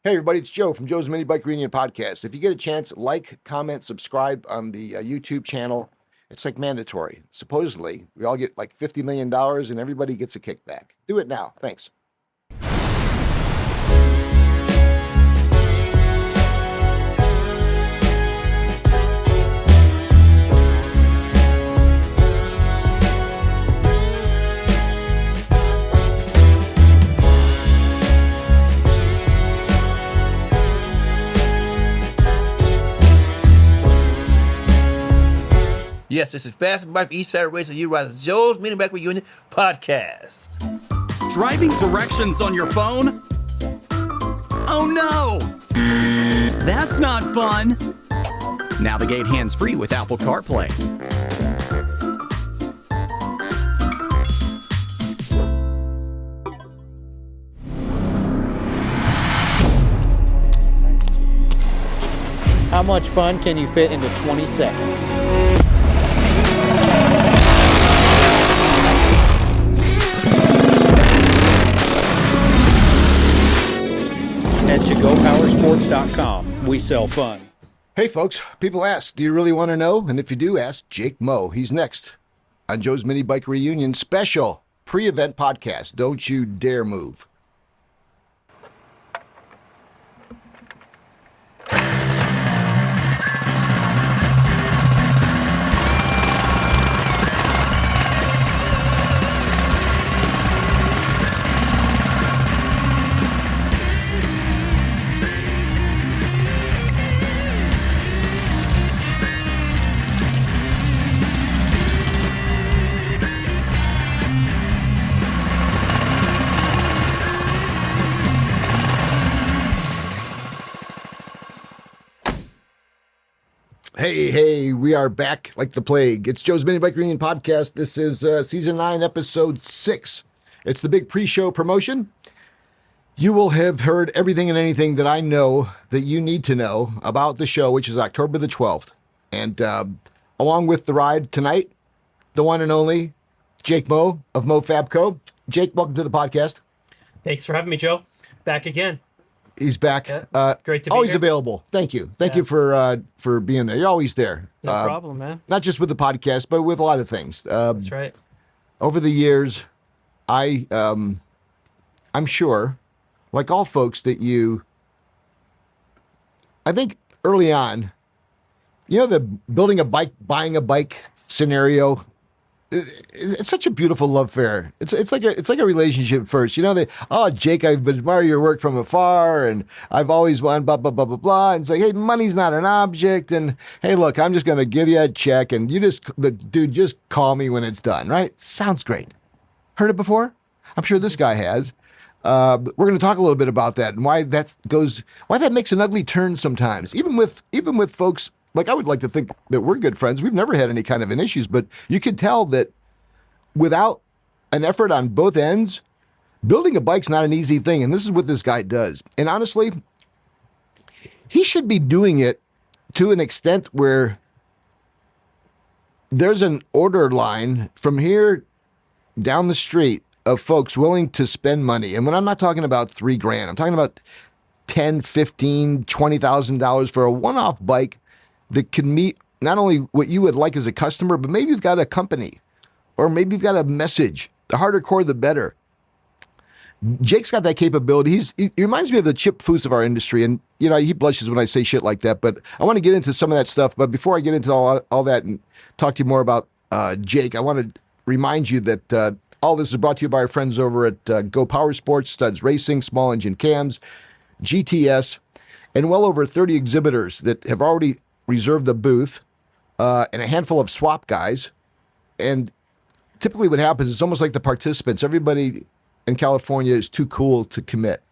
Hey, everybody, it's Joe from Joe's Minibike Reunion podcast. If you get a chance, like, comment, subscribe on the YouTube channel. It's like mandatory. Supposedly, we all get like $50 million and everybody gets a kickback. Do it now. Thanks. Yes, this is Fast and Bright for Eastside Racer. You ride Joe's Minibike Reunion podcast. Driving directions on your phone? Oh no! That's not fun. Navigate hands-free with Apple CarPlay. How much fun can you fit into 20 seconds? At GoPowersports.com, we sell fun. Hey, folks, people ask, do you really want to know? And if you do, ask Jake Moe. He's next on Joe's Minibike Reunion special pre-event podcast. Don't you dare move. Hey, we are back like the plague. It's Joe's Minibike Reunion podcast. This is season 9, episode 6. It's the big pre-show promotion. You will have heard everything and anything that I know that you need to know about the show, which is October the 12th. And along with the ride tonight, the one and only Jake Moe of Moe Fabco. Jake, welcome to the podcast. Thanks for having me, Joe. Back again. He's back. Yeah, great to be always here. available. Thank you. Thank you for being there. You're always there. No problem, man. Not just with the podcast, but with a lot of things. That's right. Over the years, I'm sure, like all folks, that I think early on, the building a bike, buying a bike scenario. It's such a beautiful love affair. It's like a relationship first. Jake, I've admired your work from afar, and I've always wanted blah blah blah blah blah. And it's like, hey, money's not an object, and hey, look, I'm just gonna give you a check, and just call me when it's done. Right? Sounds great. Heard it before? I'm sure this guy has. We're going to talk a little bit about that and why that makes an ugly turn sometimes, even with folks. Like, I would like to think that we're good friends. We've never had any kind of an issues, but you could tell that without an effort on both ends, building a bike's not an easy thing. And this is what this guy does. And honestly, he should be doing it to an extent where there's an order line from here down the street of folks willing to spend money. And when I'm not talking about $3,000, I'm talking about $10,000, $15,000, $20,000 for a one-off bike that can meet not only what you would like as a customer, but maybe you've got a company or maybe you've got a message. The harder core, the better. Jake's got that capability. He reminds me of the Chip Foose of our industry. And, he blushes when I say shit like that. But I want to get into some of that stuff. But before I get into all that and talk to you more about Jake, I want to remind you that all this is brought to you by our friends over at Go Power Sports, Studs Racing, Small Engine Cams, GTS, and well over 30 exhibitors that have already reserved a booth, and a handful of swap guys. And typically what happens is almost like the participants. Everybody in California is too cool to commit,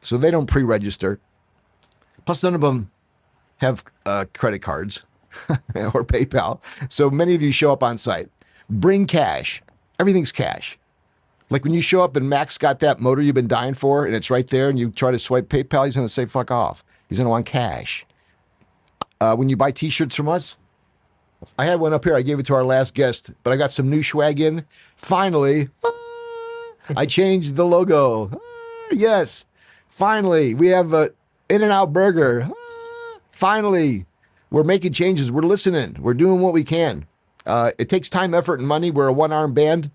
so they don't pre-register. Plus, none of them have credit cards or PayPal. So many of you show up on site. Bring cash. Everything's cash. Like when you show up and Mac's got that motor you've been dying for, and it's right there, and you try to swipe PayPal, he's going to say, fuck off. He's going to want cash. When you buy T-shirts from us, I had one up here. I gave it to our last guest, but I got some new swag in. Finally, I changed the logo. Yes, finally, we have In-N-Out Burger. Finally, we're making changes. We're listening. We're doing what we can. It takes time, effort, and money. We're a one-arm band,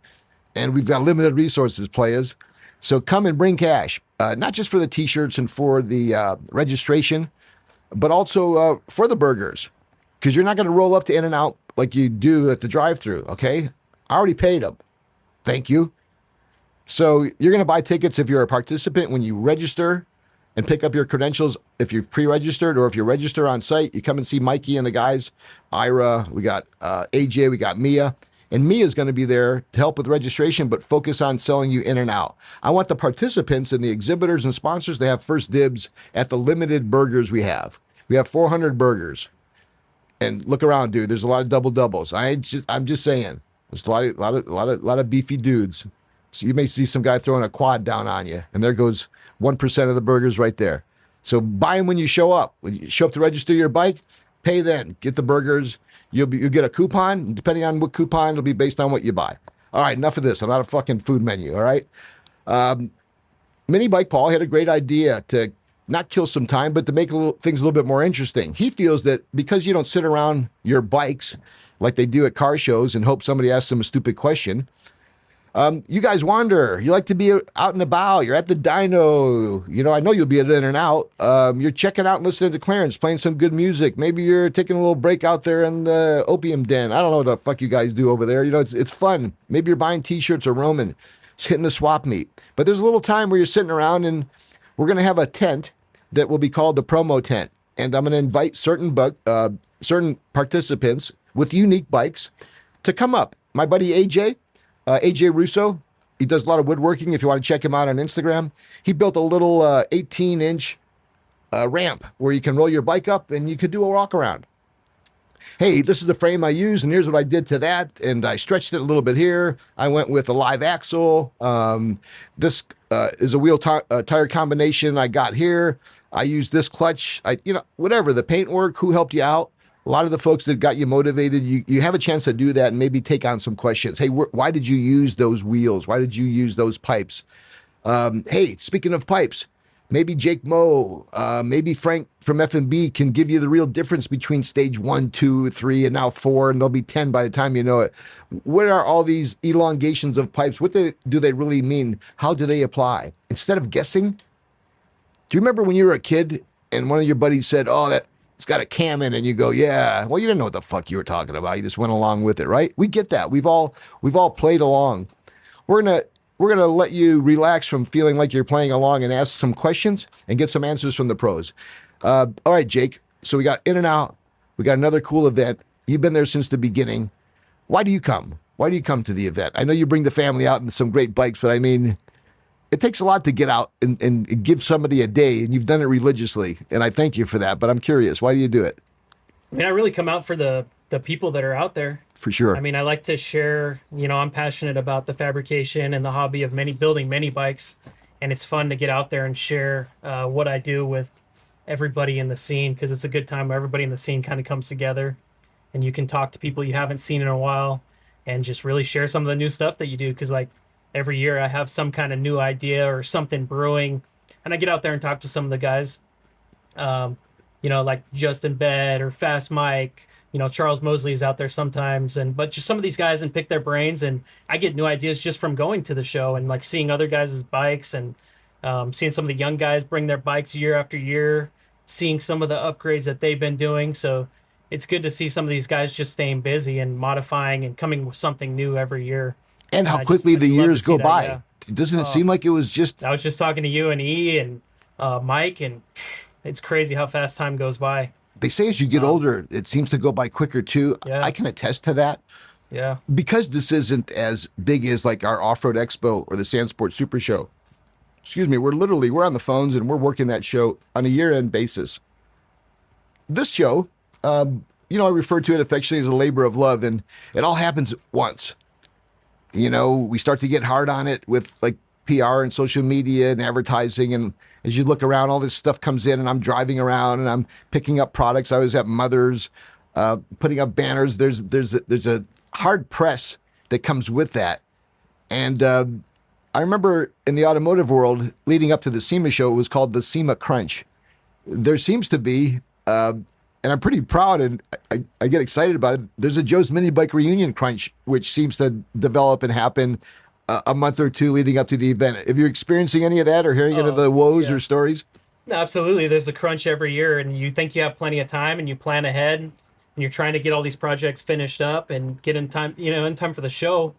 and we've got limited resources, players. So come and bring cash, not just for the T-shirts and for the registration, but also for the burgers, because you're not going to roll up to In-N-Out like you do at the drive-thru, okay? I already paid them. Thank you. So you're going to buy tickets if you're a participant when you register and pick up your credentials. If you've pre-registered, or if you register on site, you come and see Mikey and the guys, Ira, we got AJ, we got Mia. And Mia's going to be there to help with registration, but focus on selling you In-N-Out. I want the participants and the exhibitors and sponsors to have first dibs at the limited burgers we have. We have 400 burgers. And look around, dude. There's a lot of double doubles. I'm just saying. There's a lot of beefy dudes. So you may see some guy throwing a quad down on you, and there goes 1% of the burgers right there. So buy them when you show up. When you show up to register your bike, pay then. Get the burgers. You'll get a coupon. Depending on what coupon, it'll be based on what you buy. All right, enough of this. I'm not a fucking food menu, all right? Mini Bike Paul had a great idea to not kill some time, but to make things a little bit more interesting. He feels that because you don't sit around your bikes like they do at car shows and hope somebody asks them a stupid question, you guys wander. You like to be out and about. You're at the dyno. You know, I know you'll be at In-N-Out. You're checking out and listening to Clarence, playing some good music. Maybe you're taking a little break out there in the opium den. I don't know what the fuck you guys do over there. You know, it's fun. Maybe you're buying T-shirts or roaming, just hitting the swap meet. But there's a little time where you're sitting around, and we're going to have a tent that will be called the promo tent. And I'm going to invite certain participants with unique bikes to come up. My buddy AJ Russo, he does a lot of woodworking. If you want to check him out on Instagram, he built a little 18-inch ramp where you can roll your bike up and you could do a walk around. Hey, this is the frame I use, and here's what I did to that, and I stretched it a little bit here. I went with a live axle. This is a wheel tire combination I got here. I used this clutch. Whatever, the paintwork, who helped you out. A lot of the folks that got you motivated, you have a chance to do that and maybe take on some questions. Hey, why did you use those wheels? Why did you use those pipes? Hey, speaking of pipes, maybe Jake Moe, maybe Frank from F&B can give you the real difference between stage 1, 2, 3, and now 4, and there'll be 10 by the time you know it. What are all these elongations of pipes? What do they really mean? How do they apply? Instead of guessing, do you remember when you were a kid and one of your buddies said, oh, it's got a cam in, and you go, yeah. Well, you didn't know what the fuck you were talking about. You just went along with it, right? We get that. We've all played along. We're gonna let you relax from feeling like you're playing along and ask some questions and get some answers from the pros. All right, Jake. So we got In-N-Out. We got another cool event. You've been there since the beginning. Why do you come? Why do you come to the event? I know you bring the family out and some great bikes, but I mean, it takes a lot to get out and give somebody a day, and you've done it religiously, and I thank you for that, but I'm curious, why do you do it? I mean, I really come out for the people that are out there. For sure. I mean, I like to share, I'm passionate about the fabrication and the hobby of building mini bikes, and it's fun to get out there and share what I do with everybody in the scene, because it's a good time where everybody in the scene kind of comes together, and you can talk to people you haven't seen in a while and just really share some of the new stuff that you do, because every year I have some kind of new idea or something brewing, and I get out there and talk to some of the guys, like Justin Bed or Fast Mike, Charles Mosley's out there sometimes, but just some of these guys, and pick their brains, and I get new ideas just from going to the show and seeing other guys' bikes, and seeing some of the young guys bring their bikes year after year, seeing some of the upgrades that they've been doing. So it's good to see some of these guys just staying busy and modifying and coming with something new every year. And how quickly the years go by. Yeah. Doesn't it seem like it was just... I was just talking to you and E and Mike, and it's crazy how fast time goes by. They say as you get older, it seems to go by quicker too. Yeah. I can attest to that. Yeah. Because this isn't as big as our Off-Road Expo or the Sand Sport Super Show. Excuse me, we're on the phones and we're working that show on a year-end basis. This show, I refer to it affectionately as a labor of love, and it all happens at once. We start to get hard on it with PR and social media and advertising. And as you look around, all this stuff comes in, and I'm driving around and I'm picking up products. I was at Mother's, putting up banners. There's a hard press that comes with that. And I remember in the automotive world leading up to the SEMA show, it was called the SEMA Crunch. there seems to be, and I'm pretty proud and I get excited about it. There's a Joe's Minibike Reunion crunch, which seems to develop and happen a month or two leading up to the event. If you're experiencing any of that or hearing any of the woes or stories? No, absolutely. There's a crunch every year, and you think you have plenty of time, and you plan ahead, and you're trying to get all these projects finished up and get in time, in time for the show.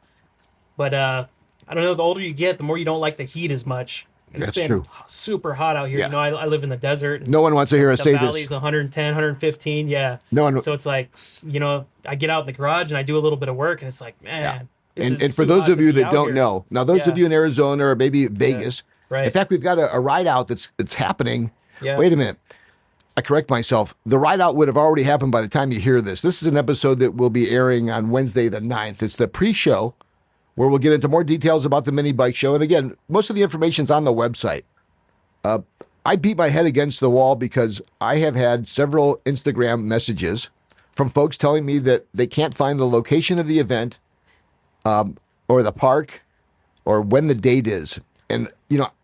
But I don't know. The older you get, the more you don't like the heat as much. And That's it's been true. super hot out here. Yeah. I live in the desert. No one wants to hear us The say valley's this. 110, 115. Yeah. No one. So it's like, I get out in the garage and I do a little bit of work, and it's like, man. And for those of you that don't know, now those of you in Arizona or maybe Vegas, right. In fact, we've got a ride out that's happening. Yeah. Wait a minute. I correct myself. The ride out would have already happened by the time you hear this. This is an episode that will be airing on Wednesday the 9th. It's the pre-show where we'll get into more details about the mini bike show. And again, most of the information's on the website. I beat my head against the wall because I have had several Instagram messages from folks telling me that they can't find the location of the event or the park or when the date is. And,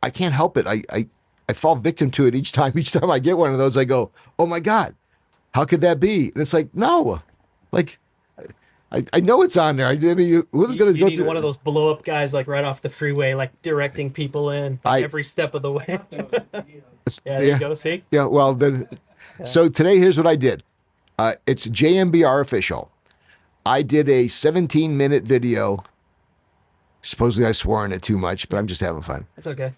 I can't help it. I fall victim to it each time. Each time I get one of those, I go, oh my God, how could that be? And it's like, no, like, I know it's on there. I mean, who's going to go need through one of those blow up guys, like right off the freeway, like directing people in every step of the way. There you go. See? Yeah. Well, then, so today, here's what I did. It's JMBR official. I did a 17-minute video. Supposedly I swore in it too much, but I'm just having fun. That's okay.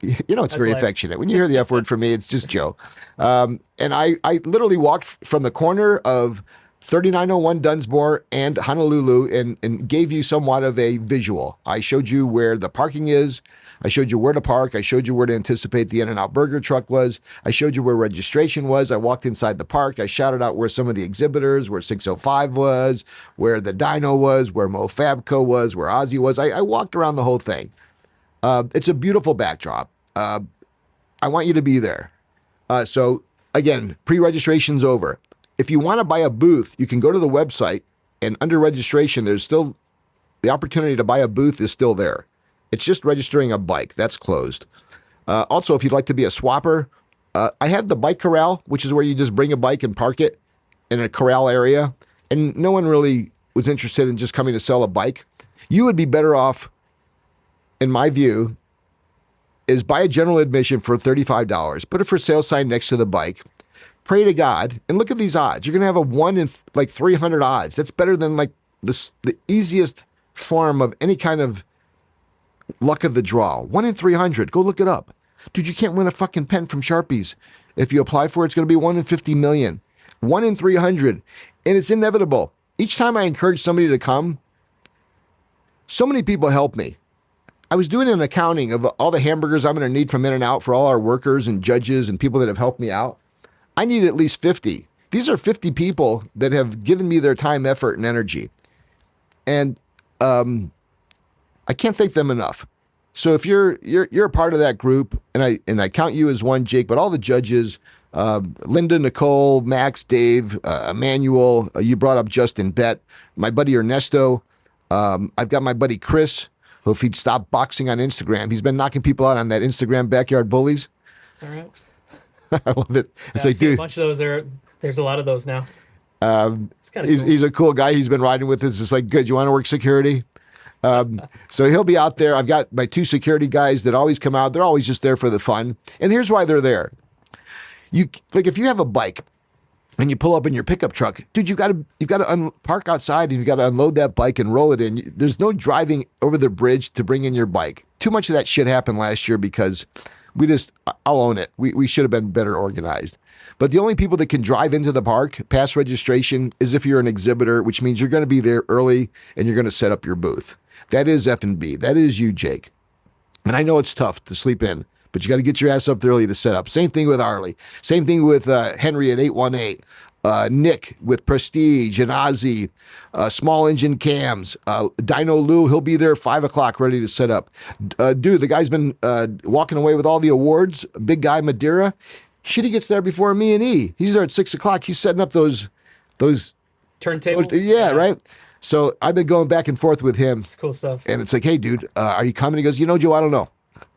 It's very affectionate. When you hear the F word from me, it's just Joe. And I literally walked from the corner of 3901 Dunsmore and Honolulu and gave you somewhat of a visual. I showed you where the parking is. I showed you where to park. I showed you where to anticipate the In-N-Out Burger truck was. I showed you where registration was. I walked inside the park. I shouted out where some of the exhibitors, where 605 was, where the Dyno was, where MoFabco was, where Ozzy was. I walked around the whole thing. It's a beautiful backdrop. I want you to be there. So again, pre-registration's over. If you want to buy a booth, you can go to the website, and under registration, there's still the opportunity to buy a booth is still there. It's just registering a bike. That's closed. Also, if you'd like to be a swapper, I have the bike corral, which is where you just bring a bike and park it in a corral area. And no one really was interested in just coming to sell a bike. You would be better off, in my view, is buy a general admission for $35. Put a for sale sign next to the bike. Pray to God. And look at these odds. You're going to have a 1 in 300 odds. That's better than the easiest form of any kind of luck of the draw. 1 in 300. Go look it up. Dude, you can't win a fucking pen from Sharpies. If you apply for it, it's going to be 1 in 50 million. 1 in 300. And it's inevitable. Each time I encourage somebody to come, so many people help me. I was doing an accounting of all the hamburgers I'm going to need from In-N-Out for all our workers and judges and people that have helped me out. I need at least 50. These are 50 people that have given me their time, effort, and energy. And I can't thank them enough. So if you're a part of that group, and I count you as one, Jake, but all the judges, Linda, Nikole, Max, Dave, Emmanuel, you brought up Justin Bett, my buddy Ernesto, I've got my buddy Chris, who if he'd stop boxing on Instagram, he's been knocking people out on that Instagram Backyard Bullies. All right. I love it. It's I like, see dude, a bunch of those there's a lot of those now. It's kind of cool. he's a cool guy. He's been riding with us. It's like, good. You want to work security? So he'll be out there. I've got my 2 security guys that always come out. They're always just there for the fun. And here's why they're there. If you have a bike and you pull up in your pickup truck, dude, you've got to park outside and you've got to unload that bike and roll it in. There's no driving over the bridge to bring in your bike. Too much of that shit happened last year because I'll own it. We should have been better organized. But the only people that can drive into the park past registration is if you're an exhibitor, which means you're going to be there early and you're going to set up your booth. That is F&B. That is you, Jake. And I know it's tough to sleep in, but you got to get your ass up early to set up. Same thing with Arlie. Same thing with Henry at 818. Nick with Prestige and Ozzy, small engine cams, Dyno Lou, he'll be there 5 o'clock ready to set up. Dude, the guy's been walking away with all the awards. Big guy Madeira. Shit, he gets there before me and E. He's there at 6 o'clock. He's setting up those turntables. Yeah, right. So I've been going back and forth with him. It's cool stuff. And it's like, hey, dude, are you coming? He goes, Joe, I don't know.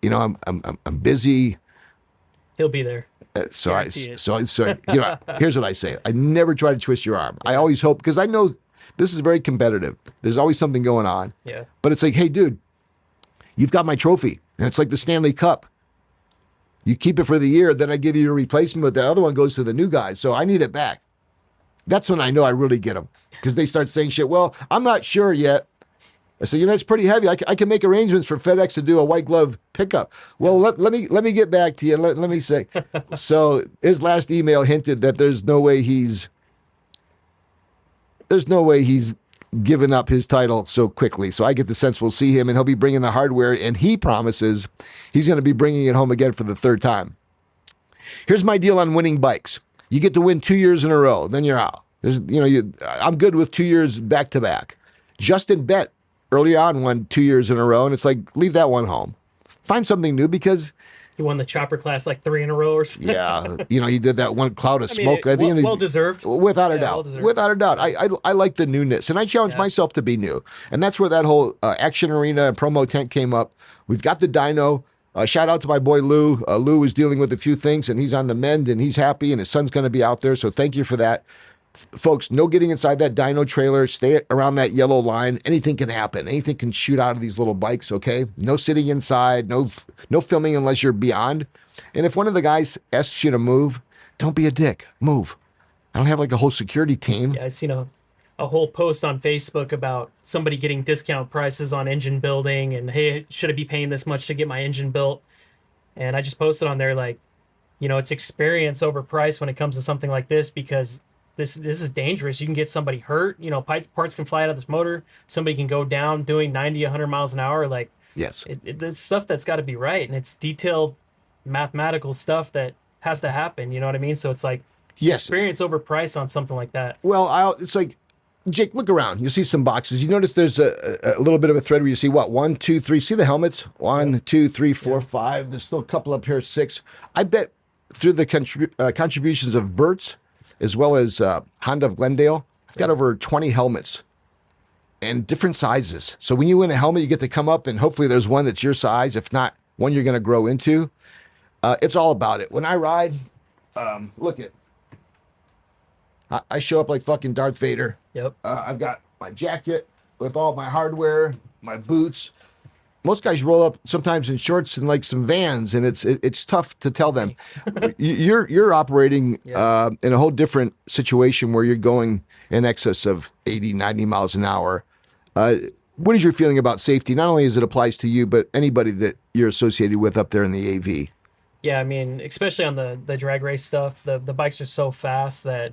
I'm busy. He'll be there. Guarantee it. So here's what I say. I never try to twist your arm. I always hope, because I know this is very competitive. There's always something going on. Yeah. But it's like, hey, dude, you've got my trophy. And it's like the Stanley Cup. You keep it for the year, then I give you a replacement, but the other one goes to the new guy. So I need it back. That's when I know I really get them, because they start saying shit. Well, I'm not sure yet. I say, it's pretty heavy. I can make arrangements for FedEx to do a white glove pickup. Well, let me get back to you. Let me say. So his last email hinted that there's no way he's given up his title so quickly. So I get the sense we'll see him, and he'll be bringing the hardware, and he promises he's going to be bringing it home again for the third time. Here's my deal on winning bikes. You get to win 2 years in a row, then you're out. I'm good with 2 years back to back. Justin Bett early on won 2 years in a row, and it's like, leave that one home. Find something new, because He won the chopper class like 3 in a row or something. yeah, he did that one cloud of smoke. Well deserved. Without a doubt. Well deserved. Without a doubt. I like the newness, and I challenge myself to be new. And that's where that whole action arena and promo tent came up. We've got the dyno. Shout out to my boy Lou. Lou is dealing with a few things, and he's on the mend, and he's happy, and his son's going to be out there. So thank you for that. Folks, no getting inside that dyno trailer. Stay around that yellow line. Anything can happen. Anything can shoot out of these little bikes, okay? No sitting inside. No filming unless you're beyond. And if one of the guys asks you to move, don't be a dick. Move. I don't have like a whole security team. Yeah, I seen a whole post on Facebook about somebody getting discount prices on engine building, and hey, should I be paying this much to get my engine built? And I just posted on there like, it's experience over price when it comes to something like this, because this is dangerous. You can get somebody hurt. Parts can fly out of this motor. Somebody can go down doing 90, 100 miles an hour. Like, yes, it's stuff that's got to be right, and it's detailed mathematical stuff that has to happen. You know what I mean? So it's like, yes, experience over price on something like that. Well, it's like, Jake, look around. You see some boxes. You notice there's a little bit of a thread where you see what? 1, 2, 3. See the helmets? 1, 2, 3, 4, 5. There's still a couple up here, 6. I bet through the contributions of Burt's as well as Honda of Glendale, I've got over 20 helmets and different sizes. So when you win a helmet, you get to come up, and hopefully there's one that's your size. If not, one you're going to grow into. It's all about it. When I ride, look at. I show up like fucking Darth Vader. Yep. I've got my jacket with all my hardware, my boots. Most guys roll up sometimes in shorts and like some Vans, and it's tough to tell them. You're operating in a whole different situation where you're going in excess of 80, 90 miles an hour. What is your feeling about safety? Not only as it applies to you, but anybody that you're associated with up there in the AV. Yeah, I mean, especially on the drag race stuff, the bikes are so fast that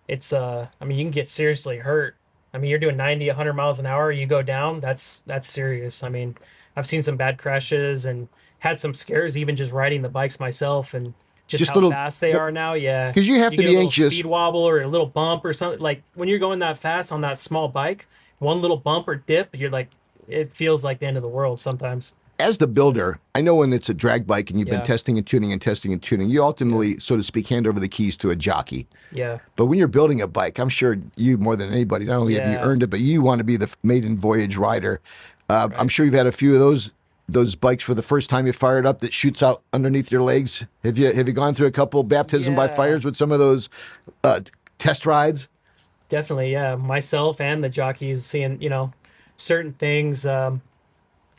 it's you can get seriously hurt. I mean, you're doing 90, 100 miles an hour, you go down, that's serious. I mean, I've seen some bad crashes and had some scares even just riding the bikes myself, and just how fast they are now. Yeah, because you have to be anxious. Speed wobble or a little bump or something. Like when you're going that fast on that small bike, one little bump or dip, you're like, it feels like the end of the world sometimes. As the builder, I know when it's a drag bike and you've been testing and tuning, you ultimately, so to speak, hand over the keys to a jockey. Yeah. But when you're building a bike, I'm sure you more than anybody, not only have you earned it, but you want to be the maiden voyage rider. Right. I'm sure you've had a few of those bikes for the first time you fire it up that shoots out underneath your legs. Have you gone through a couple baptism by fires with some of those test rides? Definitely, yeah. Myself and the jockeys seeing, certain things.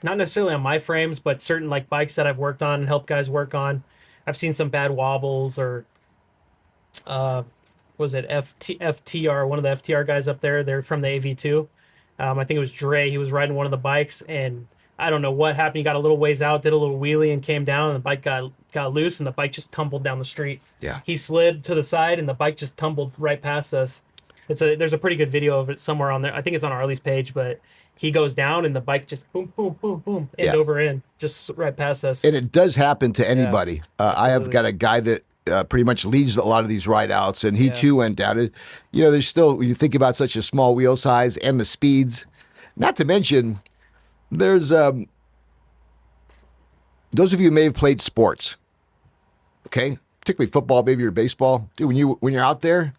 Not necessarily on my frames, but certain like bikes that I've worked on and helped guys work on. I've seen some bad wobbles, or was it FTR, one of the FTR guys up there. They're from the AV2. I think it was Dre. He was riding one of the bikes, and I don't know what happened. He got a little ways out, did a little wheelie, and came down, and the bike got loose, and the bike just tumbled down the street. Yeah. He slid to the side, and the bike just tumbled right past us. There's a pretty good video of it somewhere on there. I think it's on Arlie's page, but he goes down and the bike just boom, boom, boom, boom, end over end, just right past us. And it does happen to anybody. I have got a guy that pretty much leads a lot of these ride outs, and he too went down. There's still, when you think about such a small wheel size and the speeds, not to mention, there's those of you who may have played sports, okay, particularly football, maybe or baseball. Dude, when you're out there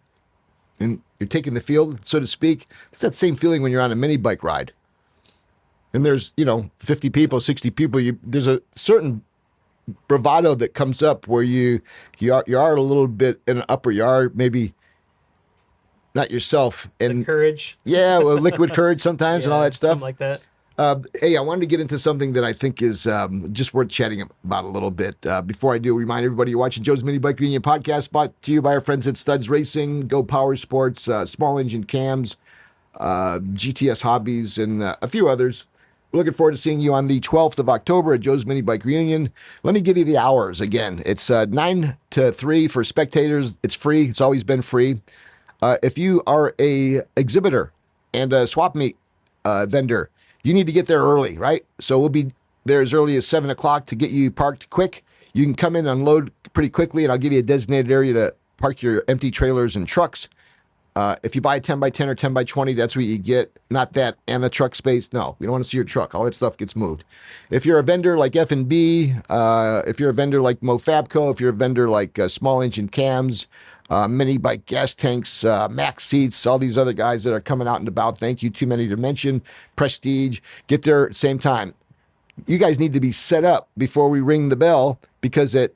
and you're taking the field, so to speak, it's that same feeling when you're on a mini bike ride. And there's, 50 people, 60 people. There's a certain bravado that comes up where you are a little bit in an upper yard, maybe not yourself, and Courage. yeah, well, liquid courage sometimes and all that stuff. Something like that. Hey, I wanted to get into something that I think is just worth chatting about a little bit. Before I do, remind everybody you're watching Joe's Minibike Reunion podcast, brought to you by our friends at Studs Racing, Go Power Sports, Small Engine Cams, GTS Hobbies, and a few others. We're looking forward to seeing you on the 12th of October at Joe's Minibike Reunion. Let me give you the hours again. It's 9 to 3 for spectators. It's free. It's always been free. If you are a exhibitor and a swap meet vendor, you need to get there early, right? So we'll be there as early as 7 o'clock to get you parked quick. You can come in and unload pretty quickly, and I'll give you a designated area to park your empty trailers and trucks. If you buy a 10 by 10 or 10 by 20, that's what you get. Not that and a truck space. No, we don't want to see your truck. All that stuff gets moved. If you're a vendor like F&B, if you're a vendor like MoFabco, if you're a vendor like Small Engine Cams, mini bike gas tanks, Max Seats, all these other guys that are coming out and about. Thank you. Too many to mention. Prestige. Get there at the same time. You guys need to be set up before we ring the bell because at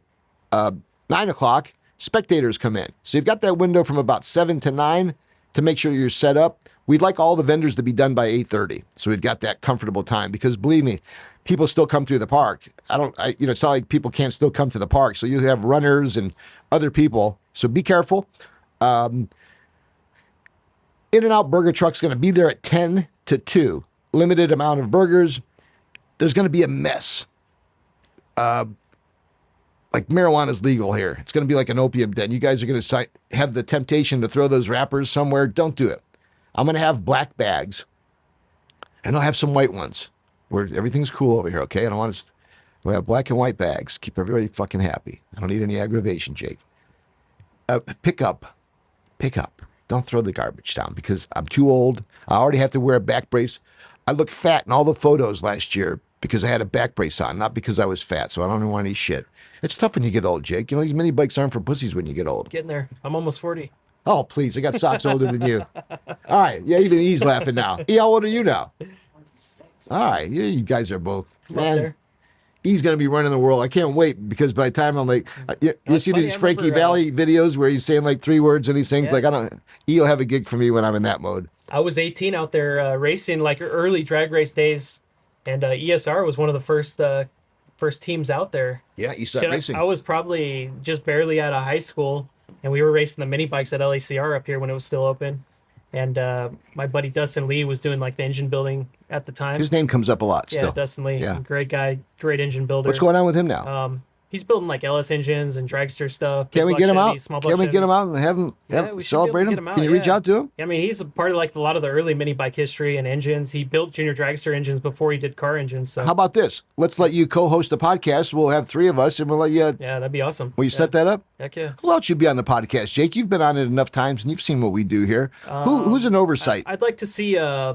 9 o'clock, spectators come in. So you've got that window from about 7 to 9 to make sure you're set up. We'd like all the vendors to be done by 8:30. So we've got that comfortable time because believe me, people still come through the park. It's not like people can't still come to the park. So you have runners and other people. So be careful. In-N-Out Burger Truck's going to be there at 10 to 2. Limited amount of burgers. There's going to be a mess. Like marijuana is legal here. It's going to be like an opium den. You guys are going to have the temptation to throw those wrappers somewhere. Don't do it. I'm going to have black bags, and I'll have some white ones where everything's cool over here, okay? I don't want to... We'll have black and white bags. Keep everybody fucking happy. I don't need any aggravation, Jake. Pick up. Don't throw the garbage down because I'm too old. I already have to wear a back brace. I look fat in all the photos last year because I had a back brace on, not because I was fat, so I don't want any shit. It's tough when you get old, Jake. You know, these mini bikes aren't for pussies when you get old. Getting there. I'm almost 40. Oh, please. I got socks older than you. All right. Yeah, even he's laughing now. E, how old are you now? All right. Yeah, you guys are both. Man, he's going to be running the world. I can't wait because by the time I'm like, you see these Frankie Valli videos where he's saying like 3 words and he sings like, he'll have a gig for me when I'm in that mode. I was 18 out there racing like early drag race days, and ESR was one of the first teams out there. Yeah, you started racing. I was probably just barely out of high school, and we were racing the mini bikes at LACR up here when it was still open. And my buddy Dustin Lee was doing like the engine building at the time. His name comes up a lot still. Yeah, Dustin Lee. Yeah. Great guy, great engine builder. What's going on with him now? He's building like LS engines and dragster stuff. Can we get him out? Can we get him out and have him celebrate him? Can you reach out to him? I mean, he's a part of like a lot of the early mini bike history and engines. He built junior dragster engines before he did car engines. So how about this? Let's let you co-host a podcast. We'll have 3 of us and we'll let you. Yeah, that'd be awesome. Will you set that up? Heck yeah. Who else should be on the podcast, Jake? You've been on it enough times and you've seen what we do here. Who's an oversight? I'd like to see Trey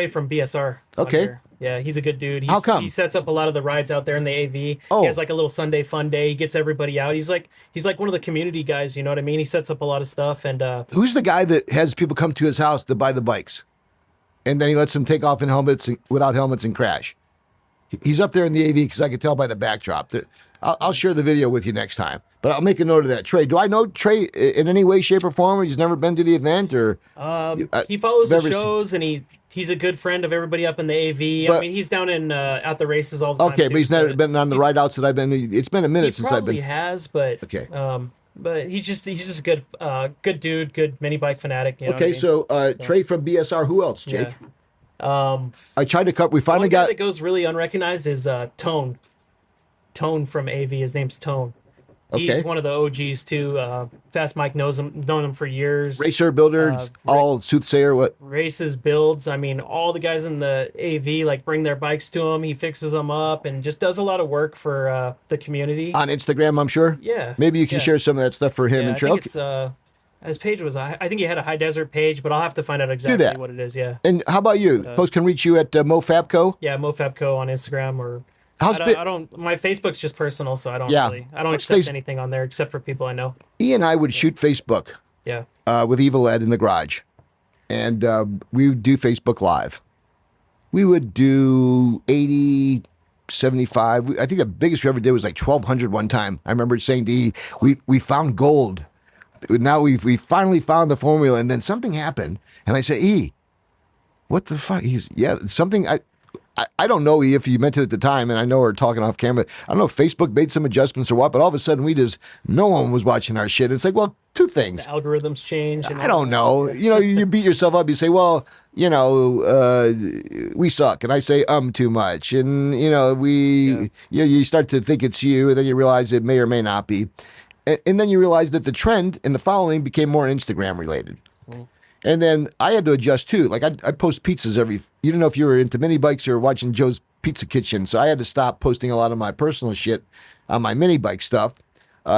from BSR. Okay. Yeah, he's a good dude. How come? He sets up a lot of the rides out there in the AV. Oh. He has like a little Sunday fun day. He gets everybody out. He's like one of the community guys, you know what I mean? He sets up a lot of stuff. And who's the guy that has people come to his house to buy the bikes? And then he lets them take off in helmets without helmets and crash. He's up there in the AV because I could tell by the backdrop. I'll share the video with you next time. But I'll make a note of that. Trey, do I know Trey in any way, shape, or form? He's never been to the event? Or he follows the shows, and he's a good friend of everybody up in the AV. But, I mean, he's down in at the races all the time. Okay, but he's never been on the ride outs that I've been. It's been a minute since I've been. He probably has, but okay. But he's just a good dude, good mini bike fanatic. You know okay, what I mean? so Trey from BSR. Who else, Jake? Yeah. I tried to cut. We finally got. That goes really unrecognized is Tone. Tone from AV. His name's Tone. Okay. He's one of the OGs too. Fast Mike known him for years. Racer, builder, all soothsayer. What races, builds? I mean, all the guys in the AV like bring their bikes to him. He fixes them up and just does a lot of work for the community on Instagram. I'm sure. Yeah. Maybe you can share some of that stuff for him and Trey. His page was, I think he had a High Desert page, but I'll have to find out exactly what it is. Yeah. And how about you? Folks can reach you at MoFabco. Yeah, MoFabco on Instagram or. I don't. My Facebook's just personal, so I don't accept anything on there except for people I know. E and I would shoot Facebook. Yeah. With Evil Ed in the garage, and we would do Facebook Live. we would do 80, 75. I think the biggest we ever did was like 1,200 one time. I remember saying to E, we found gold. Now we finally found the formula, and then something happened, and I said, E, what the fuck? Something. I don't know if you meant it at the time, and I know we're talking off camera. I don't know if Facebook made some adjustments or what, but all of a sudden no one was watching our shit. It's like, well, two things. The algorithms change. And I don't know. You beat yourself up. You say, well, we suck, and I say too much, and you start to think it's you, and then you realize it may or may not be, and then you realize that the trend and the following became more Instagram related. And then I had to adjust too. Like I post pizzas you don't know if you were into mini bikes or watching Joe's Pizza Kitchen. So I had to stop posting a lot of my personal shit on my mini bike stuff.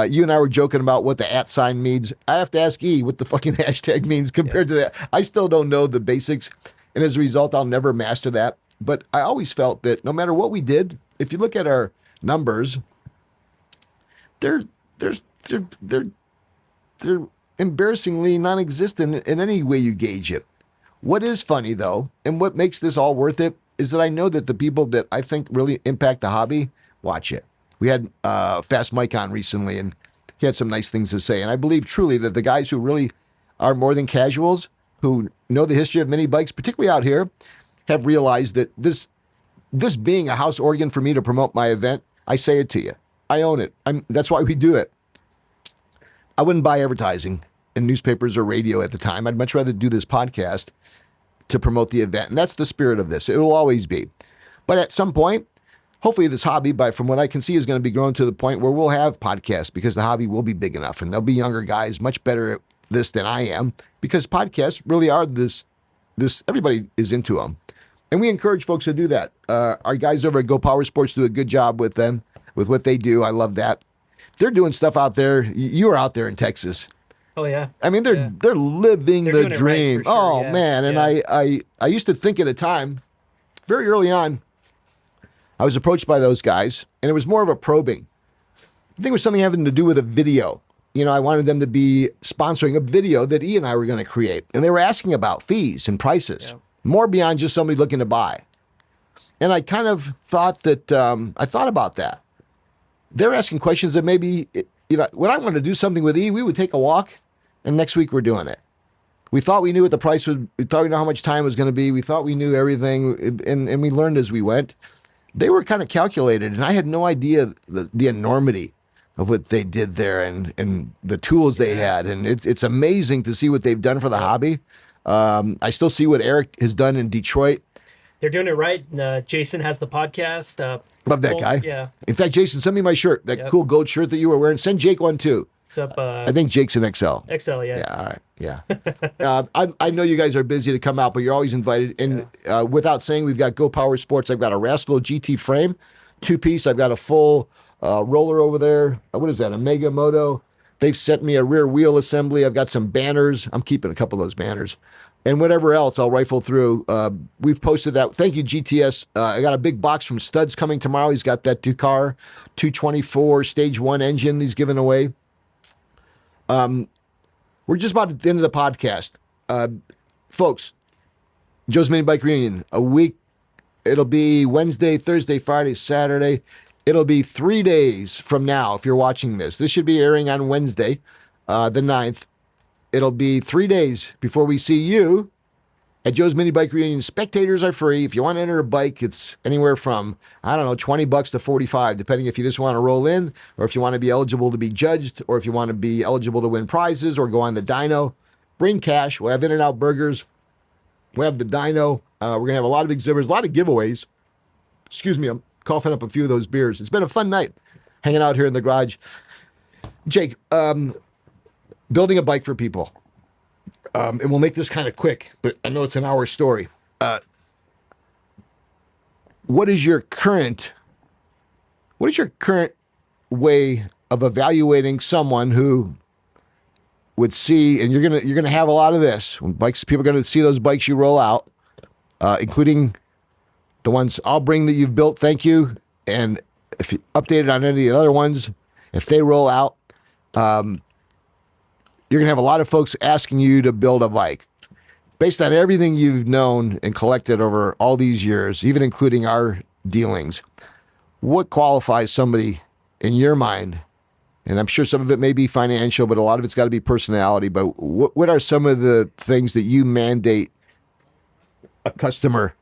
You and I were joking about what the @ means. I have to ask E what the fucking hashtag means compared to that. I still don't know the basics. And as a result, I'll never master that. But I always felt that no matter what we did, if you look at our numbers, they're embarrassingly non-existent in any way you gauge it. What is funny though, and what makes this all worth it, is that I know that the people that I think really impact the hobby watch it. We had Fast Mike on recently, and he had some nice things to say. And I believe truly that the guys who really are more than casuals, who know the history of mini bikes, particularly out here, have realized that this being a house organ for me to promote my event, I say it to you. I own it. That's why we do it. I wouldn't buy advertising in newspapers or radio at the time. I'd much rather do this podcast to promote the event. And that's the spirit of this. It will always be. But at some point, hopefully this hobby, from what I can see, is going to be growing to the point where we'll have podcasts because the hobby will be big enough. And there'll be younger guys much better at this than I am because podcasts really are this everybody is into them. And we encourage folks to do that. Our guys over at Go Power Sports do a good job with them, with what they do. I love that. They're doing stuff out there. You are out there in Texas. Oh yeah. I mean, they're living They're the doing it right, dream. for sure, yeah. Man, and Yeah. I used to think at a time, very early on, I was approached by those guys, and it was more of a probing. I think it was something having to do with a video. I wanted them to be sponsoring a video that E and I were going to create, and they were asking about fees and prices, more beyond just somebody looking to buy. And I kind of thought that I thought about that. They're asking questions that maybe, when I wanted to do something with E, we would take a walk, and next week we're doing it. We thought we knew what the price would, we thought we knew how much time it was going to be. We thought we knew everything, and we learned as we went. They were kind of calculated, and I had no idea the enormity of what they did there and the tools they had. And it's amazing to see what they've done for the hobby. I still see what Eric has done in Detroit. They're doing it right. Jason has the podcast. Love that guy. Yeah. In fact, Jason, send me my shirt, that cool gold shirt that you were wearing. Send Jake one too. It's up. I think Jake's an XL. XL, yeah. Yeah, all right. Yeah. I know you guys are busy to come out, but you're always invited. And without saying, we've got Go Power Sports. I've got a Rascal GT frame, 2-piece. I've got a full roller over there. What is that? A Mega Moto. They've sent me a rear wheel assembly. I've got some banners. I'm keeping a couple of those banners. And whatever else I'll rifle through. We've posted that. Thank you, GTS. I got a big box from Studs coming tomorrow. He's got that Dakar 224 Stage 1 engine he's giving away. We're just about at the end of the podcast. Folks, Joe's Minibike Reunion, a week. It'll be Wednesday, Thursday, Friday, Saturday. It'll be 3 days from now if you're watching this. This should be airing on Wednesday, the 9th. It'll be 3 days before we see you at Joe's Minibike Reunion. Spectators are free. If you want to enter a bike, it's anywhere from, $20 to $45, depending if you just want to roll in or if you want to be eligible to be judged or if you want to be eligible to win prizes or go on the dyno. Bring cash. We'll have In-N-Out burgers. We'll have the dyno. We're going to have a lot of exhibitors, a lot of giveaways. Excuse me, I'm coughing up a few of those beers. It's been a fun night hanging out here in the garage. Jake, building a bike for people. And we'll make this kind of quick, but I know it's an hour story. What is your current way of evaluating someone who would see, and you're gonna have a lot of this when bikes, people are gonna see those bikes you roll out, including the ones I'll bring that you've built. Thank you. And if you updated on any of the other ones, if they roll out, you're going to have a lot of folks asking you to build a bike. based on everything you've known and collected over all these years, even including our dealings, what qualifies somebody in your mind? And I'm sure some of it may be financial, but a lot of it's got to be personality. But what are some of the things that you mandate a customer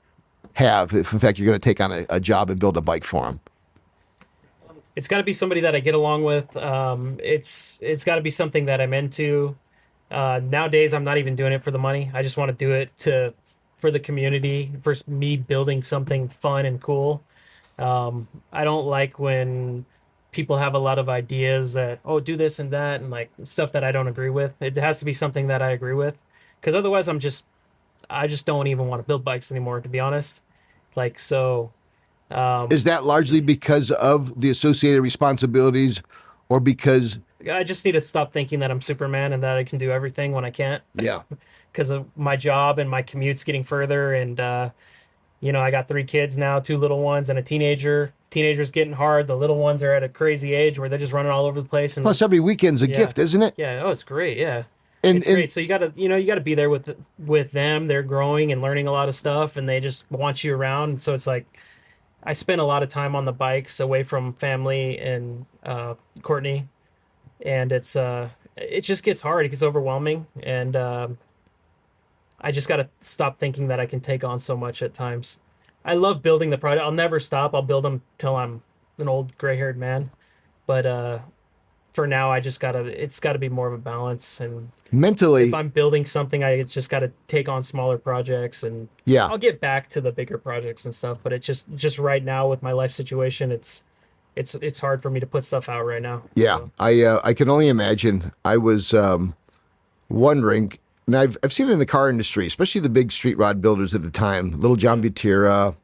have if, in fact, you're going to take on a job and build a bike for them? It's got to be somebody that I get along with. It's got to be something that I'm into. Nowadays, I'm not even doing it for the money. I just want to do it for the community, for me building something fun and cool. I don't like when people have a lot of ideas that, oh, do this and that, and like stuff that I don't agree with. It has to be something that I agree with, because otherwise I just don't even want to build bikes anymore, to be honest. Like, so. Is that largely because of the associated responsibilities, or because I just need to stop thinking that I'm Superman and that I can do everything when I can't? Yeah. Because of my job and my commute's getting further, and I got 3 kids now, 2 little ones and a teenager. Teenagers getting hard. The little ones are at a crazy age where they're just running all over the place. And plus every weekend's a gift, isn't it? yeah, oh, it's great. Yeah, And it's great. So you gotta be there with them. They're growing and learning a lot of stuff, and they just want you around. So it's like I spend a lot of time on the bikes away from family and Courtney, and it just gets hard. It gets overwhelming, and I just got to stop thinking that I can take on so much at times. I love building the product. I'll never stop. I'll build them till I'm an old gray-haired man. But for now, it's got to be more of a balance. And mentally, if I'm building something, I just got to take on smaller projects, and I'll get back to the bigger projects and stuff. But it just right now with my life situation, it's hard for me to put stuff out right now. Yeah, so. I can only imagine. I was wondering, and I've seen it in the car industry, especially the big street rod builders at the time, Little John Butera,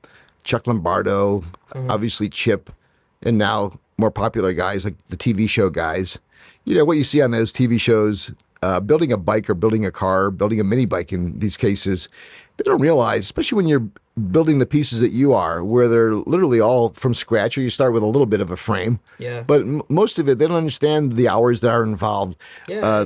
Chuck Lombardo, obviously Chip, and now more popular guys like the TV show guys. You know, what you see on those TV shows, building a bike or building a car, building a mini bike in these cases, they don't realize, especially when you're building the pieces that you are, where they're literally all from scratch, or you start with a little bit of a frame. Yeah. But most of it, they don't understand the hours that are involved. Yeah.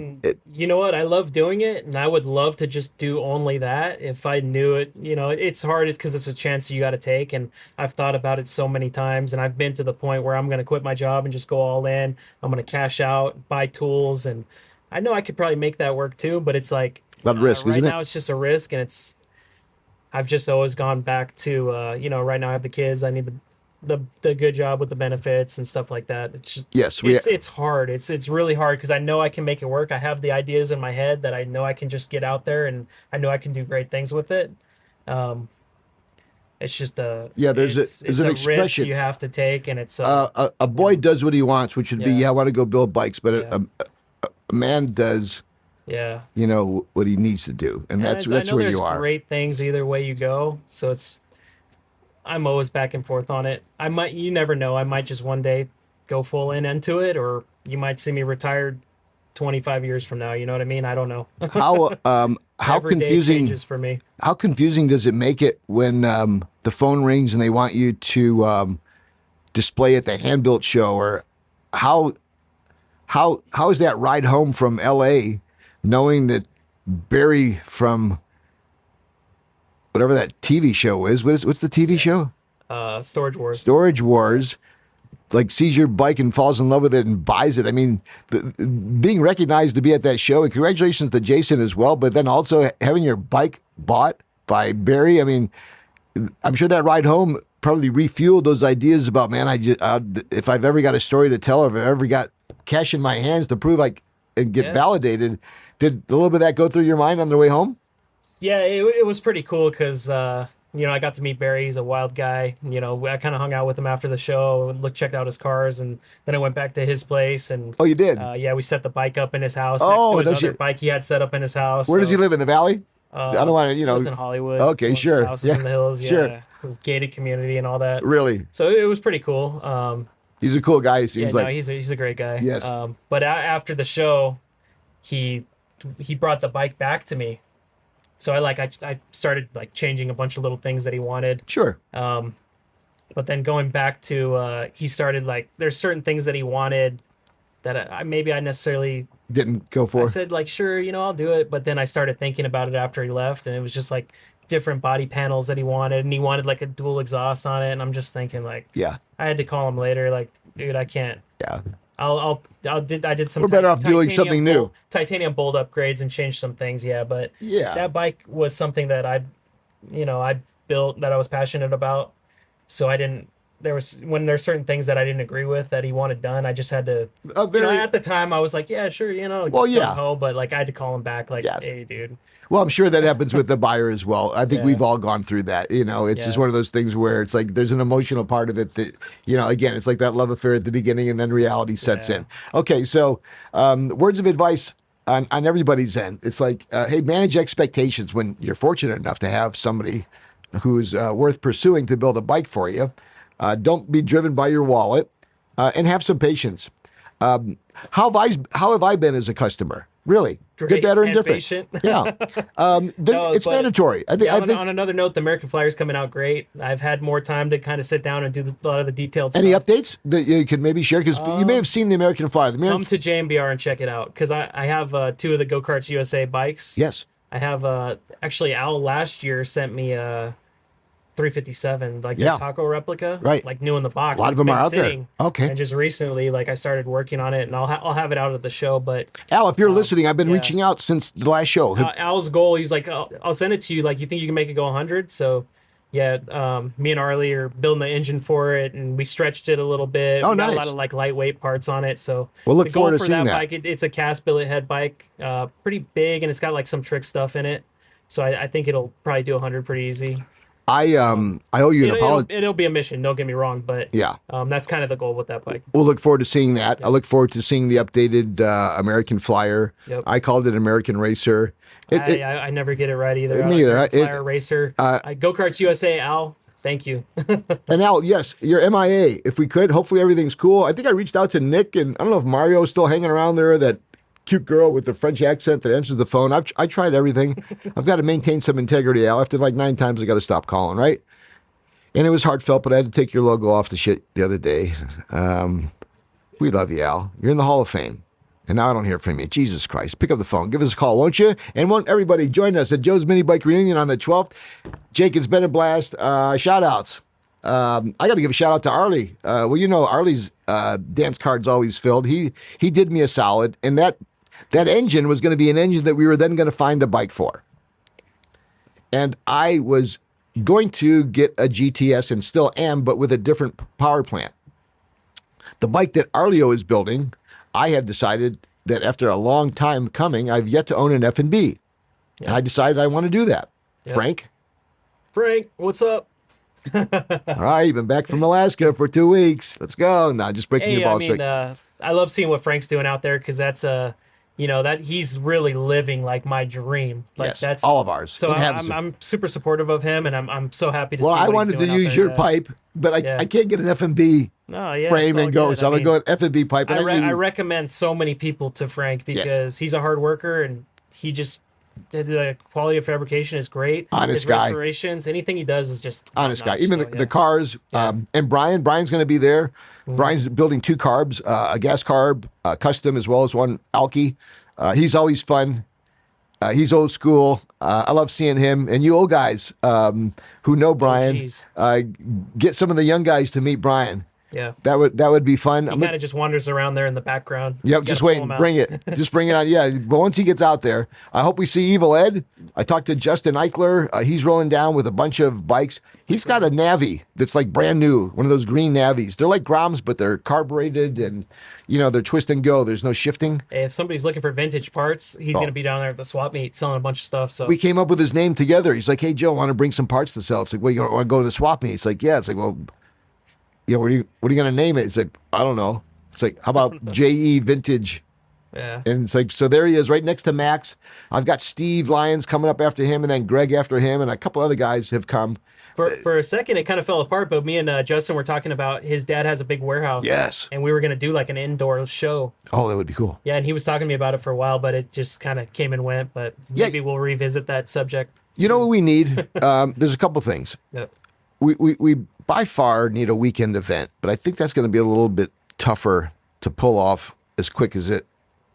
You know what? I love doing it, and I would love to just do only that if I knew it. You know, it's hard because it's a chance you got to take, and I've thought about it so many times, and I've been to the point where I'm going to quit my job and just go all in. I'm going to cash out, buy tools, and I know I could probably make that work too, but it's like a lot of risk, isn't it? Right now, it's just a risk, and I've just always gone back to, right now I have the kids. I need the good job with the benefits and stuff like that. It's just, it's hard. It's really hard because I know I can make it work. I have the ideas in my head that I know I can just get out there, and I know I can do great things with it. It's just there's an expression risk you have to take, and it's a boy does what he wants, which would be, I want to go build bikes, but a man does. Yeah, you know what he needs to do, and that's where you are. Great things either way you go, so I'm always back and forth on it. You never know. I might just one day go full into it, or you might see me retired 25 years from now. You know what I mean? I don't know. How Every confusing day changes for me. How confusing does it make it when the phone rings and they want you to display at the hand built show, or how is that ride home from LA? Knowing that Barry from whatever that TV show is, what's the TV show? Storage Wars. Storage Wars, like sees your bike and falls in love with it and buys it. I mean, being recognized to be at that show, and congratulations to Jason as well, but then also having your bike bought by Barry. I mean, I'm sure that ride home probably refueled those ideas about, man, if I've ever got a story to tell, or if I've ever got cash in my hands to prove and get validated. Did a little bit of that go through your mind on the way home? Yeah, it was pretty cool because, I got to meet Barry. He's a wild guy. I kind of hung out with him after the show, checked out his cars, and then I went back to his place. And oh, you did? Yeah, we set the bike up in his house next to his other bike he had set up in his house. Where does he live, in the valley? I don't want to, He lives in Hollywood. Okay, sure. Houses in the hills, Sure. His gated community and all that. Really? So it was pretty cool. He's a cool guy, it seems like. No, he's a great guy. Yes. But after the show, he brought the bike back to me. So I started changing a bunch of little things that he wanted. Sure. But then going back to he started there's certain things that he wanted that maybe I necessarily Didn't go I for. said like, sure, I'll do it. But then I started thinking about it after he left, and it was just like different body panels that he wanted, and he wanted like a dual exhaust on it. And I'm just thinking like, Yeah. I had to call him later, like, dude, I can't. Yeah. I did some. We're better off doing something new. Titanium bolt upgrades and changed some things, yeah. But Yeah. that bike was something that I built that I was passionate about. So I didn't. When there's certain things that I didn't agree with that he wanted done, I just had to. At the time I was like, yeah, sure, Well, yeah. but like I had to call him back, like, Yes. hey, dude. Well, I'm sure that happens with the buyer as well. I think Yeah. we've all gone through that. It's just one of those things where it's like there's an emotional part of it that, again, it's like that love affair at the beginning and then reality sets Yeah. in. Okay, so words of advice on everybody's end. It's like, hey, manage expectations when you're fortunate enough to have somebody who's worth pursuing to build a bike for you. Don't be driven by your wallet and have some patience. How have I been as a customer? Really? Good, Great better, and and different. patient. Yeah. It's but- mandatory. I think. On another note, the American Flyer's coming out great. I've had more time to kind of sit down and do a lot of the detailed Any stuff. updates that you could maybe share? Because you may have seen the American Flyer. The Come to JMBR and check it out, because I have 2 of the Go Karts USA bikes. Yes. I have actually Al last year sent me a 357, like Yeah. the taco replica, Right. like new in the box. A lot of It's them been are out there. sitting, Okay. And just recently, like I started working on it, and I'll have it out at the show. But Al, if you're listening, I've been yeah. reaching out since the last show. Al's goal, he's like, I'll send it to you. Like, you think you can make it go 100? So, yeah, me and Arlie are building the engine for it, and we stretched it a little bit. Oh, We got nice. a lot of like lightweight parts on it. So, We'll look the goal forward to for seeing that. bike, it's a cast billet head bike, pretty big, and it's got like some trick stuff in it. So I think it'll probably do 100 pretty easy. I owe you an apology. It'll be a mission. Don't get me wrong, but Yeah. that's kind of the goal with that bike. We'll look forward to seeing that. I look forward to seeing the updated American Flyer. Yep. I called it American Racer. I never get it right either. Me either. Flyer Racer. Go Karts USA, Al. Thank you. And Al, yes, you're MIA. If we could, hopefully everything's cool. I think I reached out to Nick, and I don't know if Mario's still hanging around there, that cute girl with the French accent that answers the phone. I tried everything. I've got to maintain some integrity, Al. After like 9 times, I got to stop calling, right? And it was heartfelt, but I had to take your logo off the shit the other day. We love you, Al. You're in the Hall of Fame. And now I don't hear from you. Jesus Christ. Pick up the phone. Give us a call, won't you? And won't everybody join us at Joe's Minibike Reunion on the 12th? Jake, it's been a blast. Shout outs. I got to give a shout out to Arlie. Arlie's dance card's always filled. He did me a solid. And that engine was going to be an engine that we were then going to find a bike for. And I was going to get a GTS, and still am, but with a different power plant. The bike that Arlio is building, I have decided that after a long time coming, I've yet to own an F&B. And I decided I want to do that. Yep. Frank, what's up? all right, you've been back from Alaska for 2 weeks. Let's go. Nah, just breaking your balls straight. I love seeing what Frank's doing out there, because that's that he's really living like my dream. Like, Yes, that's all of ours. So It happens. I'm super supportive of him, and I'm so happy to Well, see I what wanted he's to doing use out your there. pipe, but I can't get an F&B No, yeah, frame it's all and go. good. So I'm going to go with F&B pipe. And I recommend so many people to Frank, because he's a hard worker, and he just the quality of fabrication is great. Honest His guy. Restorations, anything he does is just honest guy. top-notch. Even So, the cars. And Brian's going to be there. Brian's building 2 carbs, a gas carb, custom, as well as one alky. He's always fun. He's old school. I love seeing him. And you old guys who know Brian, geez. get some of the young guys to meet Brian. Yeah. That would be fun. He kind of just wanders around there in the background. Yep, You just gotta wait pull and him out. bring it. Just bring it on. Yeah, but once he gets out there, I hope we see Evil Ed. I talked to Justin Eichler. He's rolling down with a bunch of bikes. He's got a Navi that's like brand new, one of those green Navis. They're like Groms, but they're carbureted, and they're twist and go. There's no shifting. If somebody's looking for vintage parts, he's going to be down there at the swap meet selling a bunch of stuff. So We came up with his name together. He's like, "Hey Joe, I want to bring some parts to sell." It's like, "Well, you want to go to the swap meet?" It's like, "Yeah." It's like, "Well, what are you going to name it?" It's like, "I don't know." It's like, "How about JE Vintage?" yeah. And it's like, so there he is right next to Max. I've got Steve Lyons coming up after him, and then Greg after him, and a couple other guys have come. For a second, it kind of fell apart, but me and Justin were talking about his dad has a big warehouse. Yes. And we were going to do like an indoor show. Oh, that would be cool. Yeah, and he was talking to me about it for a while, but it just kind of came and went. But Yeah. maybe we'll revisit that subject. You know what we need? There's a couple things. Yep. We by far need a weekend event, but I think that's going to be a little bit tougher to pull off as quick as I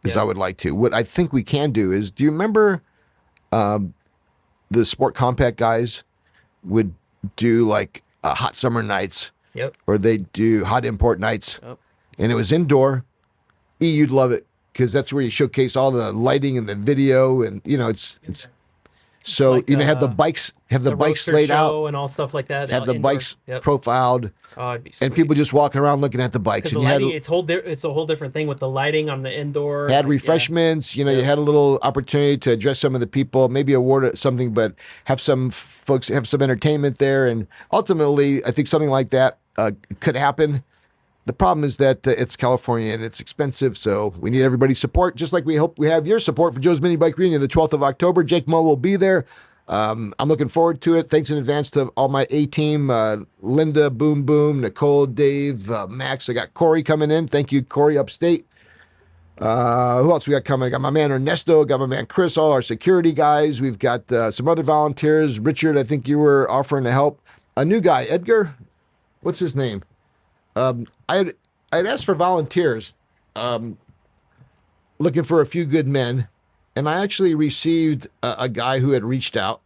Yeah. would like to. What I think we can do is, do you remember the Sport Compact guys would do like hot summer nights, Yep. or they do hot import nights, Yep. and it was indoor. You'd love it because that's where you showcase all the lighting and the video, and it's so Like, have the bikes roadster laid out, show and all stuff like that. have the indoor. bikes Yep. profiled, Oh, it'd be and people just walking around looking at the bikes. because the And you lighting, had it's a whole different thing with the lighting on the indoor. had like, refreshments. You had a little opportunity to address some of the people, maybe award something, but have some folks have some entertainment there. And ultimately, I think something like that could happen. The problem is that it's California and it's expensive, so we need everybody's support, just like we hope we have your support for Joe's Minibike Reunion, the 12th of October. Jake Moe will be there. I'm looking forward to it. Thanks in advance to all my A-team, Linda, Boom Boom, Nikole, Dave, Max. I got Corey coming in. Thank you, Corey, upstate. Who else we got coming? I got my man Ernesto, got my man Chris, all our security guys. We've got some other volunteers. Richard, I think you were offering to help. A new guy, Edgar. What's his name? I'd asked for volunteers, looking for a few good men, and I actually received a guy who had reached out,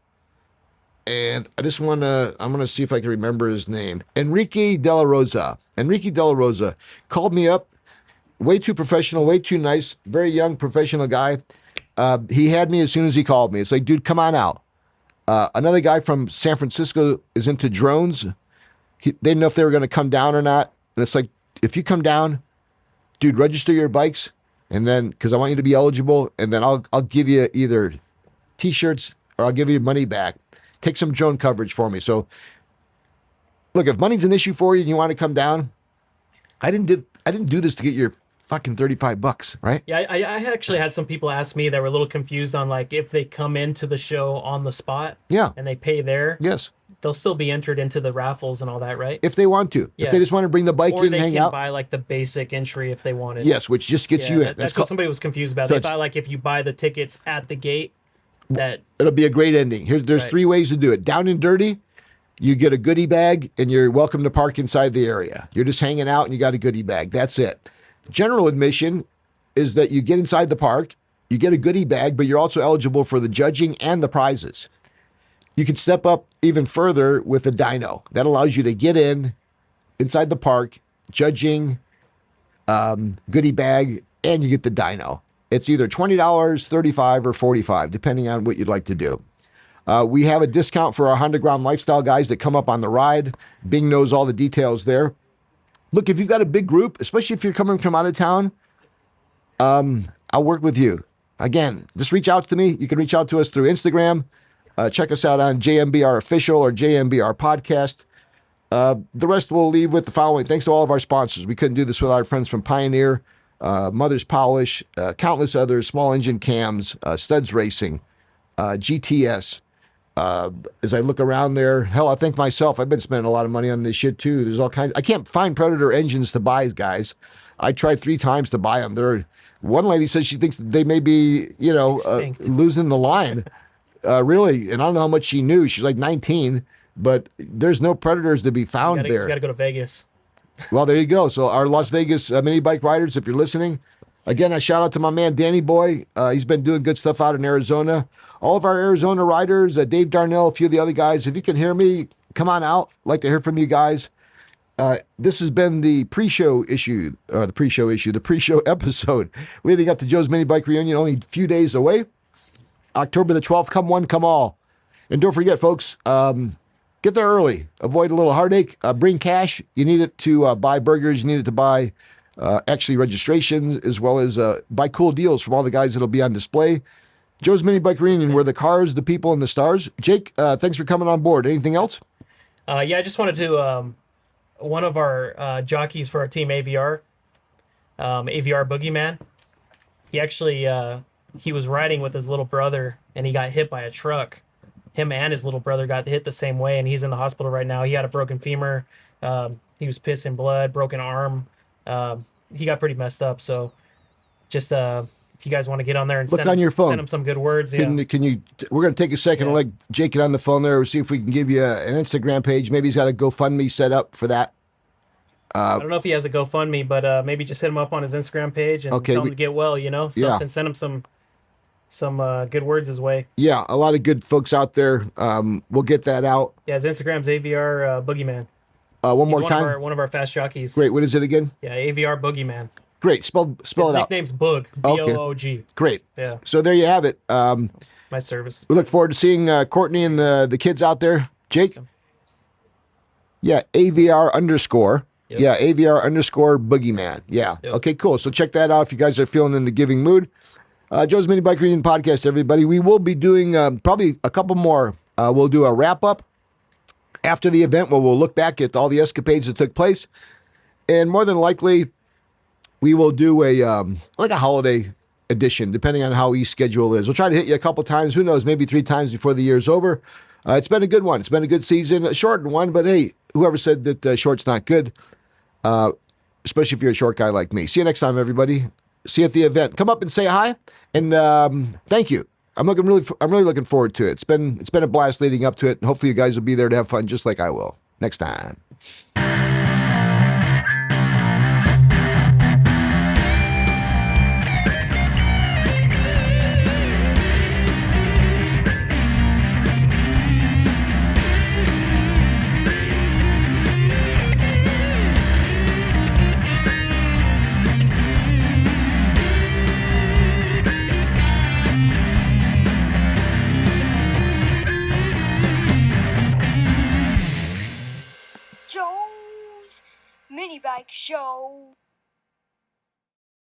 and I'm going to see if I can remember his name. Enrique De La Rosa. Enrique De La Rosa called me up, way too professional, way too nice, very young professional guy. He had me as soon as he called me. It's like, dude, come on out. Another guy from San Francisco is into drones. They didn't know if they were going to come down or not. And it's like, if you come down, dude, register your bikes, and then, because I want you to be eligible, and then I'll give you either T-shirts or I'll give you money back. Take some drone coverage for me. So, look, if money's an issue for you and you want to come down, I didn't do this to get your fucking $35, right? Yeah, I actually had some people ask me that were a little confused on like if they come into the show on the spot, Yeah. and they pay there, Yes. they'll still be entered into the raffles and all that, right? If they want to. If Yeah. they just want to bring the bike Or in and they hang can out. buy like the basic entry if they wanted. Yes, which just gets Yeah, you in. that's what somebody was confused about. So They it's- thought like if you buy the tickets at the gate, that It'll be a great ending. There's Right. 3 ways to do it. Down and dirty, you get a goodie bag and you're welcome to park inside the area. You're just hanging out and you got a goodie bag. That's it. General admission is that you get inside the park, you get a goodie bag, but you're also eligible for the judging and the prizes. You can step up even further with a dyno. That allows you to get inside the park, judging, goodie bag, and you get the dyno. It's either $20, $35, or $45, depending on what you'd like to do. We have a discount for our Honda Grom lifestyle guys that come up on the ride. Bing knows all the details there. Look, if you've got a big group, especially if you're coming from out of town, I'll work with you. Again, just reach out to me. You can reach out to us through Instagram. Check us out on JMBR Official or JMBR Podcast. The rest we'll leave with the following. Thanks to all of our sponsors. We couldn't do this without our friends from Pioneer, Mother's Polish, countless others, Small Engine Cams, Studs Racing, GTS. As I look around there, hell, I think myself, I've been spending a lot of money on this shit too. There's all kinds. I can't find Predator engines to buy, guys. I tried 3 times to buy them. One lady says she thinks that they may be, Extinct. losing the line. Really, and I don't know how much she knew. She's like 19, but there's no Predators to be found there. you gotta go to Vegas. Well, there you go. So our Las Vegas mini bike riders, if you're listening, again, a shout out to my man, Danny Boy. He's been doing good stuff out in Arizona. All of our Arizona riders, Dave Darnell, a few of the other guys, if you can hear me, come on out. I'd like to hear from you guys. This has been the pre-show episode leading up to Joe's Mini Bike Reunion, only a few days away. October the 12th, come one, come all. And don't forget, folks, get there early. Avoid a little heartache. Bring cash. You need it to buy burgers. You need it to buy actually registrations, as well as buy cool deals from all the guys that'll be on display. Joe's Mini Bike Reunion, where the cars, the people, and the stars. Jake, thanks for coming on board. Anything else? Yeah, I just wanted to one of our jockeys for our team AVR, AVR Boogeyman. He actually he was riding with his little brother and he got hit by a truck. Him and his little brother got hit the same way, and he's in the hospital right now. He had a broken femur. He was pissing blood, broken arm. He got pretty messed up. So just if you guys want to get on there and Look on your phone. send him some good words. Yeah. Can you? We're going to take a second and let Jake get on the phone there. We'll see if we can give you an Instagram page. Maybe he's got a GoFundMe set up for that. I don't know if he has a GoFundMe, but maybe just hit him up on his Instagram page and Okay, tell him to get well. You know, Yeah. something. Send him some good words his way. Yeah, a lot of good folks out there. We'll get that out. Yeah, his Instagram's AVR Boogeyman. One He's more time. one of our fast jockeys. Great. What is it again? Yeah, AVR Boogeyman. Great. Spell His it out. nickname's Boog. B-O-O-G. Great. Yeah. So there you have it. My service. We look forward to seeing Courtney and the kids out there. Jake? Yeah, AVR underscore. Yep. Yeah, AVR underscore Boogeyman. Yeah. Yep. Okay, cool. So check that out if you guys are feeling in the giving mood. Joe's Minibike Reunion podcast, everybody. We will be doing probably a couple more. We'll do a wrap up after the event where we'll look back at all the escapades that took place. And more than likely, we will do a like a holiday edition, depending on how each schedule is. We'll try to hit you a couple times. Who knows? Maybe 3 times before the year's over. It's been a good one. It's been a good season. A short one, but hey, whoever said that short's not good, especially if you're a short guy like me. See you next time, everybody. See you at the event. Come up and say hi, and thank you. I'm really looking forward to it. It's been a blast leading up to it, and hopefully you guys will be there to have fun just like I will next time. Joe's Minibike Show.